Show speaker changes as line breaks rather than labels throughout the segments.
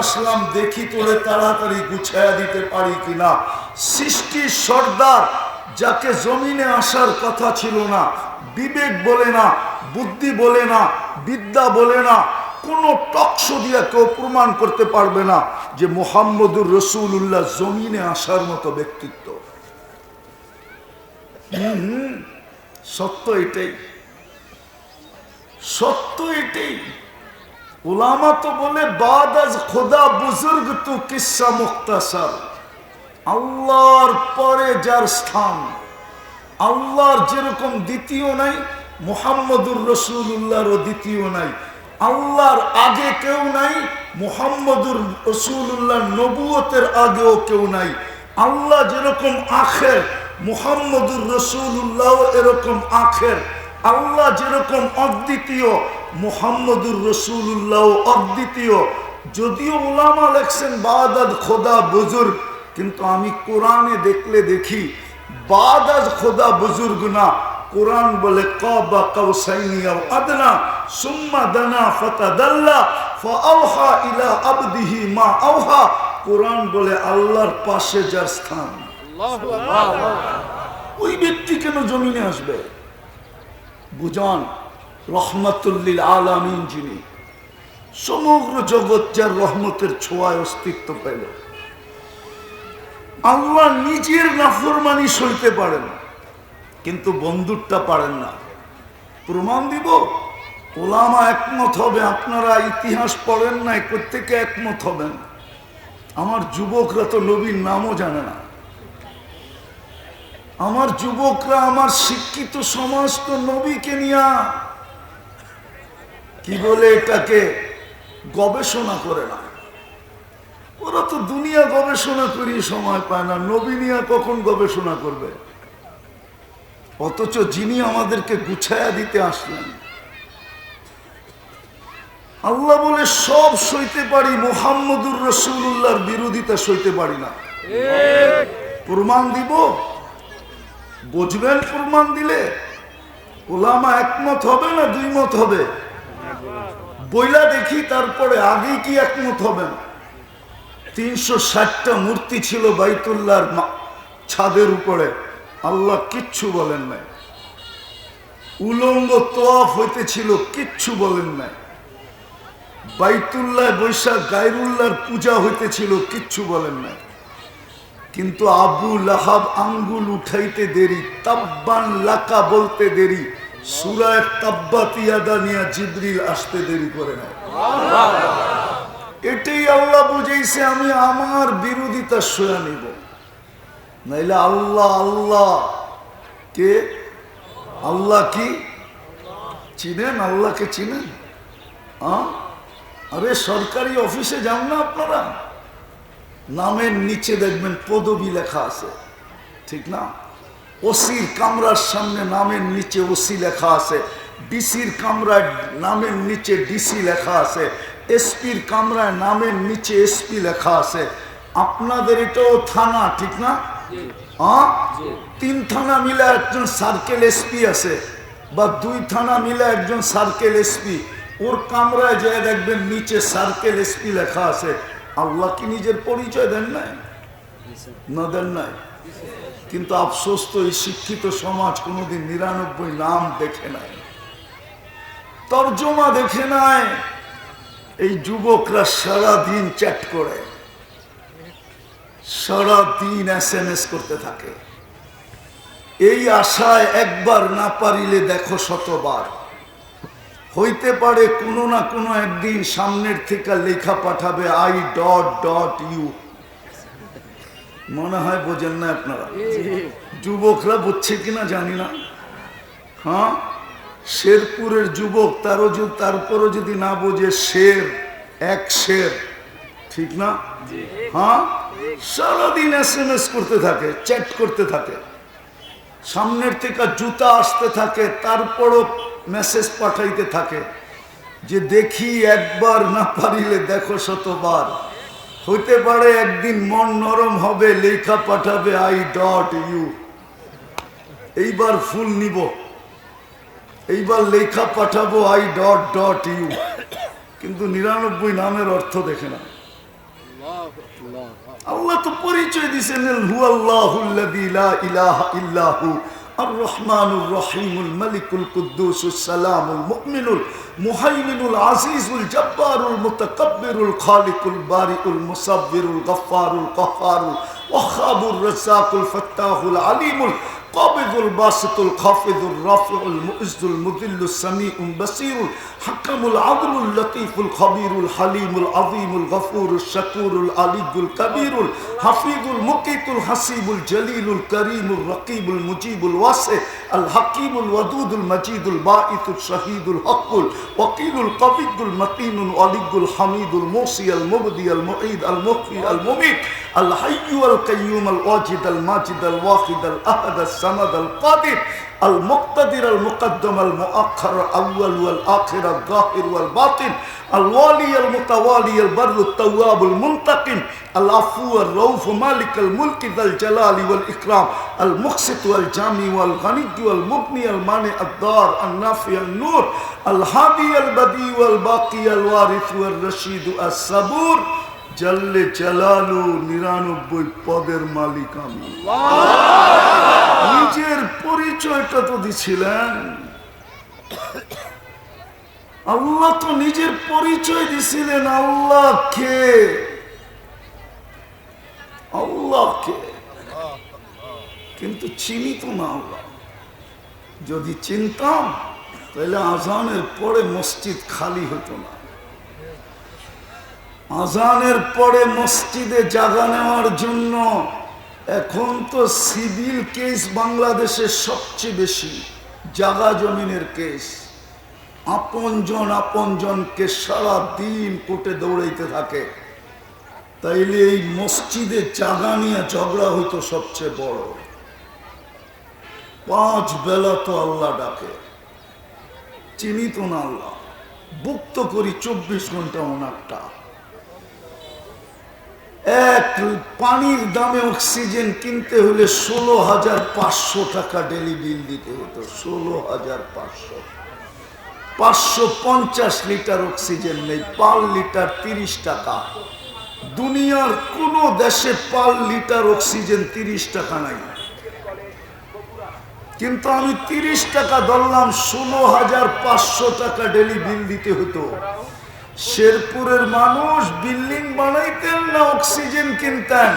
আসলাম, দেখি তোরে তাড়াতাড়ি গুছায়া দিতে পারি কিনা। সৃষ্টির সর্দার, যাকে জমিনে আসার কথা ছিল না, বিবেক বলে না, বুদ্ধি বলে না, বিদ্যা বলে না, কোন টকশো দিয়ে কেউ প্রমাণ করতে পারবে না যে মুহাম্মদুর রাসূলুল্লাহ জমিনে আসার মতো ব্যক্তিত্ব। সত্য এটাই, সত্য এটাই। উলামা তো বলে বাদ আজ খোদা বুজুর্গ তু কিসসা মুখতাসার। আল্লাহর পরে যার স্থান, আল্লাহর যেরকম দ্বিতীয় নাই, মুহাম্মদুর রাসূলুল্লাহরও দ্বিতীয় নাই। আল্লাহর আগে কেউ নাই, মুহাম্মদুর রাসূলুল্লাহর নবুয়তের আগেও কেউ নাই। আল্লাহ যেরকম আখের, মুহাম্মদুর রাসূলুল্লাহ এরকম আখের। আল্লাহ যেরকম অদ্বিতীয়, মুহাম্মদুর রাসূলুল্লাহ অদ্বিতীয়। যদিও উলামা লেখছেন বাদাদ খোদা বুজুর্গ, কিন্তু আমি কোরআনে দেখলে দেখি বাদাদ খোদা বুজুর্গ না, কোরআন বলে কাবা কাউসাইনি আও আদনা সুম্মা দানা ফাতাদাল্লা ফাআওহা ইলা আবদিহি মা আওহা। কোরআন বলে আল্লাহর পাশে যার স্থান, ওই ব্যক্তি কেন জমিনে আসবে? বুঝান, রহমাতুল লিল আলামিন যিনি, সমগ্র জগৎ যার রহমতের ছোঁয়ায় অস্তিত্ব পেল। আল্লাহ নিজের নাফরমানি সইতে পারেন, কিন্তু বন্ধুরটা পারেন না। প্রমাণ দিব, ওলামা একমত হবে। আপনারা ইতিহাস পড়েন নাই, প্রত্যেকে একমত হবেন। আমার যুবকরা তো নবীর নামও জানে না। আমার যুবকরা, আমার শিক্ষিত সমাজ তো নবীকে নিয়ে কি বলে এটাকে গবেষণা করে না। ওরা তো দুনিয়া গবেষণা করিয়ে সময় পায় না, নবী নিয়ে কখন গবেষণা করবে? অথচ যিনি আমাদেরকে গুছায়া দিতে আসলেন, আল্লাহ বলে সব সইতে পারি, মুহাম্মদুর রাসূলুল্লাহর বিরোধিতা সইতে পারি না। প্রমাণ দিব, বুঝবেন? প্রমাণ দিলে উলামা একমত হবে না দুই মত হবে? বইলা দেখি, তারপরে আগেই কি একমত হবেন? 360টা মূর্তি ছিল বাইতুল্লাহর ছাদের উপরে, আল্লাহ কিচ্ছু বলেন নাই। উলঙ্গ তোয়াফ হইতেছিল, কিচ্ছু বলেন নাই। বাইতুল্লাহ বৈশাখ গায়রুল্লাহর পূজা হইতেছিল, কিচ্ছু বলেন নাই। কিন্তু আবু লাহাব আঙ্গুল উঠাইতে দেরি, তাব্বান লাকা বলতে দেরি, সূরা তাব্বাত ইয়াদা নিয়ে জিবরিল আসতে দেরি করে না। এটাই আল্লাহ বুঝাইছে, আমি আমার বিরোধিতা সয়া নিব। নাইলে আল্লাহ, আল্লাহ কে? আল্লাহ কি চিনেন? আল্লাহকে চিনেন? আরে সরকারি অফিসে যান না আপনারা, নামের নিচে দেখবেন পদবি লেখা আছে, ঠিক না? ওসির কামরার সামনে নামের নিচে ওসি লেখা আছে, ডিসির কামরায় নামের নিচে ডিসি লেখা আছে, এসপির কামরায় নামের নিচে এসপি লেখা আছে। আপনাদের এটাও থানা, ঠিক না? 3 থানা মিলে একজন সার্কেল এসপি আছে, বা 2 থানা মিলে একজন সার্কেল এসপি। ওর কামরায় যে দেখবেন নিচে সার্কেল এসপি লেখা আছে। আল্লাহ কি নিজের পরিচয় দেন নাই? না দেন নাই। কিন্তু আফসোস তো এই শিক্ষিত সমাজ কোনোদিন 99 নাম দেখে নাই, তর্জমা দেখে নাই। এই যুবকরা সারাদিন চ্যাট করে, সারাদিন SMS করতে থাকে, এই আশায় একবার না পারিলে দেখো শতবার। হইতে পারে কোনো না কোনো একদিন সামনের থেকে লেখা পাঠাবে I.U। মনে হয় বোঝেন না আপনারা, যুবকরা বুঝছে কিনা জানি না। হ্যাঁ, শেরপুরের যুবক, তারপরও যদি না বোঝে, শের এক শের, ঠিক না? হ্যাঁ, সারাদিন SMS করতে থাকে, চ্যাট করতে থাকে, সামনের থেকে জুতা আসতে থাকে, তারপরও মেসেজ পাঠাইতে থাকে যে দেখি একবার না পারিলে দেখো শতবার। হইতে পারে একদিন মন নরম হবে, লেখা পাঠাবে I.U। এইবার ফুল নিব, এইবার লেখা পাঠাবো I.U। কিন্তু 99 নামের অর্থ দেখে না। আল্লাহ তো পরিচয় দিয়েছেন হুয়াল্লাহুল্লাযী লা ইলাহা ইল্লাহু আর-রহমানুর রহিমুল মালিকুল কুদ্দুসুস সালামুল মুমিনুল মুহাইমিনুল আজিজুল জব্বারুল মুতাকাব্বিরুল খালিকুল বারিউল মুসাব্বিরুল গফফারুল কাহ্হারুল ওয়াহ্হাবুর রাজ্জাকুল ফাত্তাহুল আলিমুল قابض الباسط الخافض الرافع المؤز المذل السميع البصير الحكم العدل اللطيف الخبير الحليم العظيم الغفور الشكور العلي الكبير الحفيظ المقيت الحسيب الجليل الكريم الرقيب المجيب الواسع الحكيم الودود المجيد الباعث الشهيد الحق الوكيل القوي المتين العلي الحميد الموصي المبدي المعيد المحيي المميت الحي القيوم الواجد الماجد الواحد الأحد الصمد القادر المقتدر المقدم المؤخر الأول والآخر الظاهر والباطن الوالي المتوالي البر التواب المنتقم العفو الرؤوف مالك الملك ذا الجلال والإكرام المقسط والجامع والغني والمغني المانع الضار النافع النور الهادي البديع والباقي الوارث والرشيد الصبور জাল্লে জালালু 99 পদের মালিক আমি। নিজের পরিচয়টা তো দিছিলেন আল্লাহ, তো নিজের পরিচয় দিছিলেন আল্লাহকে। আল্লাহকে কিন্তু চিনি তো না আল্লাহ। যদি চিনতাম তাহলে আজানের পরে মসজিদ খালি হতো না। আজানের পরে মসজিদে জায়গা নেওয়ার জন্য এখন তো সিভিল কেস বাংলাদেশের সবচেয়ে বেশি, জায়গা জমিনের কেস। আপনজনকে সারা দিন কোর্টে দৌড়াইতে থাকে, তাইলে এই মসজিদে জায়গা নিয়ে ঝগড়া হইতো সবচেয়ে বড়। 5 বেলা তো আল্লাহ ডাকে, চিনি তো না আল্লাহ। বুক তো করি 24 ঘন্টা ওনারটা। এক পানির দামে অক্সিজেন কিনতে হলে 16,500 টাকা ডেলি বিল দিতে হতো। 16,500। 550 লিটার অক্সিজেন নেই, পার লিটার 30 টাকা। দুনিয়ার কোন দেশে পার লিটার অক্সিজেন 30 টাকা নাই, কিন্তু আমি 30 টাকা ধরলাম, 16,500 টাকা ডেলি বিল দিতে হতো। শেরপুরের মানুষ বিল্ডিং বানাইতেন না অক্সিজেন কিনতেন,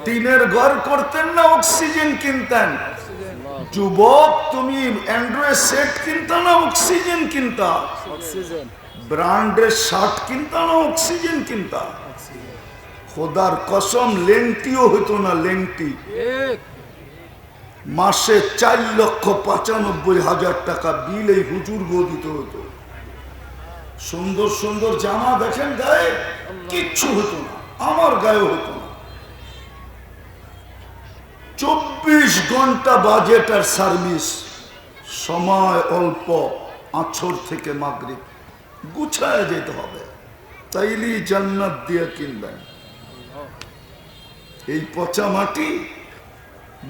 টিনের ঘর করতেন না অক্সিজেন কিনতেন। যুবক, তুমি অ্যান্ড্রয়েড সেট কিনতা না অক্সিজেন কিনতা? ব্র্যান্ডের শার্ট কিনতা না অক্সিজেন কিনতা? খোদার কসম লেংটিও হতো না, লেংটি। মাসে 4,95,000 টাকা বিল এই হুজুর দিতে হতো। সুন্দর সুন্দর জামা দেখেন গায়ে, কিচ্ছু হতো না, আমার গায়ে হতো না। 24 ঘন্টা বাজেট আর সার্ভিস, সময় অল্প, আছর থেকে মাগরিব গুছায় যেতে হবে, তাইলেই জান্নাত দিয়ে কিনবেন। এই পচা মাটি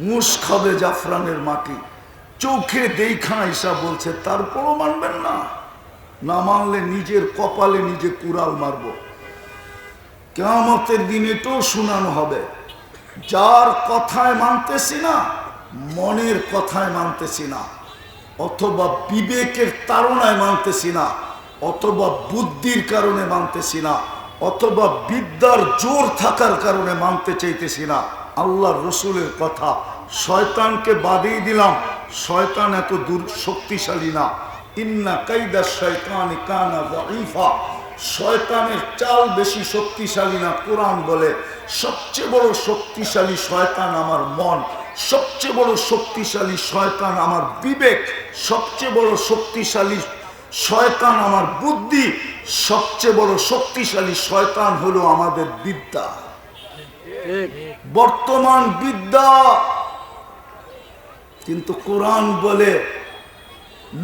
মুষ খাবে, জাফরানের মাটি। চোখে দেখা হিসাব বলছে, তারপরও মানবেন না। না মানলে নিজের কপালে নিজে কুড়াল মারব। কিয়ামতের দিন এটাও শোনানো হবে, যার কথায় মানতেছি না, মনের কথায় মানতেছি না, অথবা বিবেকের তাড়নায় মানতেছি না, অথবা বুদ্ধির কারণে মানতেছি না, অথবা বিদ্যার জোর থাকার কারণে মানতে চাইতেছি না। আল্লাহর রসুলের কথা, শয়তানকে বাদিয়ে দিলাম, শয়তান এত দূর শক্তিশালী না। ইন্না কাইদা শাইতানি কানা যায়ীফা, শয়তানের চাল বেশি শক্তিশালী না। কোরআন বলে সবচেয়ে বড় শক্তিশালী শয়তান আমার মন, সবচেয়ে বড় শক্তিশালী শয়তান আমার বিবেক, সবচেয়ে বড় শক্তিশালী শয়তান আমার বুদ্ধি, সবচেয়ে বড় শক্তিশালী শয়তান হলো আমাদের বিদ্যা, বর্তমান বিদ্যা। কিন্তু কোরআন বলে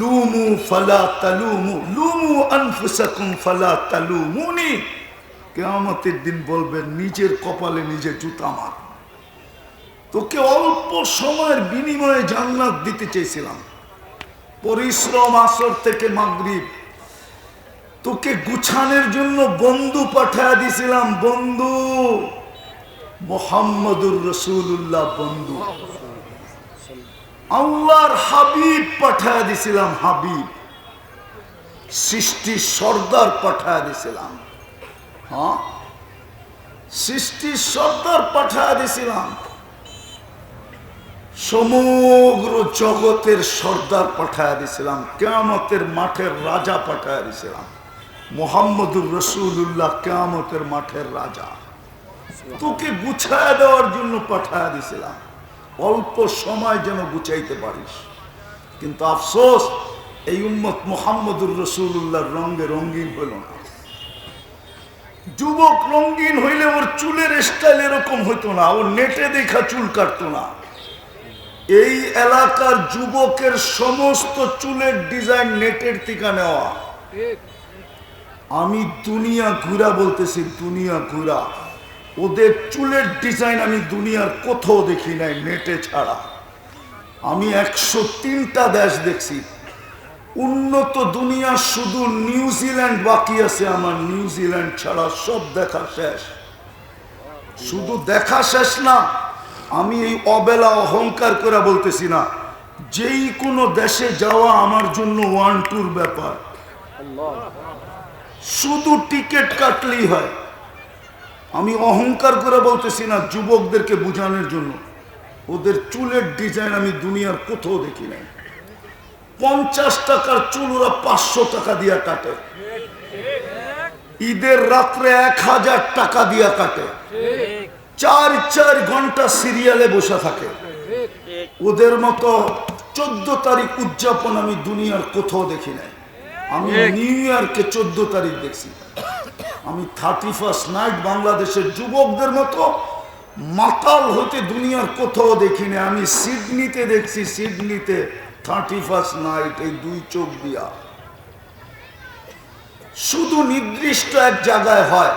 লুমু ফালা তালুমু, লুমু আনফুসাকুম ফালা তালুমুনি। কিয়ামতের দিন বলবেন, নিজের কপালে নিজে জুতা মার। তোকে অল্প সময়ের বিনিময়ে জান্নাত দিতে চেয়েছিলাম, পরিশ্রম আসর থেকে মাগরিব, তোকে গুছানোর জন্য বন্ধু পাঠায় দিছিলাম, বন্ধু মুহাম্মদুর রাসূলুল্লাহ, বন্ধু আল্লাহর হাবিব পাঠায় দিছিলাম, হাবিব সৃষ্টির সর্দার পাঠায় দিছিলাম। হ্যাঁ, সৃষ্টির সর্দার পাঠায় দিছিলাম, সমগ্র জগতের সর্দার পাঠায় দিছিলাম, কিয়ামতের মাঠের রাজা পাঠায় দিছিলাম। মুহাম্মদুর রাসূলুল্লাহ কিয়ামতের মাঠের রাজা, তোকে গুছায় দেওয়ার জন্য পাঠায় দিছিলাম, অল্প সময় যেন গুছাইতে পারিস। কিন্তু আফসোস, এই উম্মত মুহাম্মদুর রাসূলুল্লাহর রঙে রঙিন হইল না। যুবক রঙিন হইলে ওর চুলের স্টাইল এরকম হইতো না, ওর নেটে দেখা চুল কাটতো না। এই এলাকার যুবকের সমস্ত চুলের ডিজাইন নেটের থেকে নেওয়া। আমি দুনিয়া ঘুরা বলতেছি, দুনিয়া ঘুরা, ওদের চুলের ডিজাইন আমি দুনিয়ার কোথাও দেখি নাই নেটে ছাড়া। আমি 103টা দেশ দেখছি, উন্নত দুনিয়া শুধু নিউজিল্যান্ড বাকি আছে আমার, নিউজিল্যান্ড ছাড়া সব দেখা শেষ। শুধু দেখা শেষ না, আমি এই অবেলা অহংকার করে বলতেছি না, যেই কোনো দেশে যাওয়া আমার জন্য ওয়ান টুর ব্যাপার, শুধু টিকিট কাটলেই হয়। আমি অহংকার করে বলতেছি না, যুবকদেরকে বোঝানোর জন্য। ওদের চুলের ডিজাইন আমি দুনিয়ার কোথাও দেখি নাই। 50 টাকার চুল ওরা 500 টাকা দিয়া কাটে, ঈদের রাত্রে 1000 টাকা দিয়া কাটে, 4 ঘন্টা সিরিয়ালে বসে থাকে। ওদের মতো 14 তারিখ উদযাপন আমি দুনিয়ার কোথাও দেখি নাই। আমি নিউ ইয়র্কে 14 তারিখ দেখছি। আমি 31st নাইট বাংলাদেশের যুবকদের মতো মাতাল হতে দুনিয়ার কোথাও দেখিনি। আমি সিডনিতে দেখছি, সিডনিতে 31st নাইট, এই 2 চোখ দিয়া। শুধু নির্দিষ্ট এক জায়গায় হয়,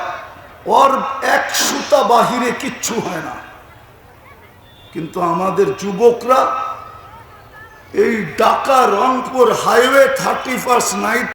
ওর এক সুতা বাহিরে কিচ্ছু হয় না। কিন্তু আমাদের যুবকরা এই Dhaka Rangpur highway 31st night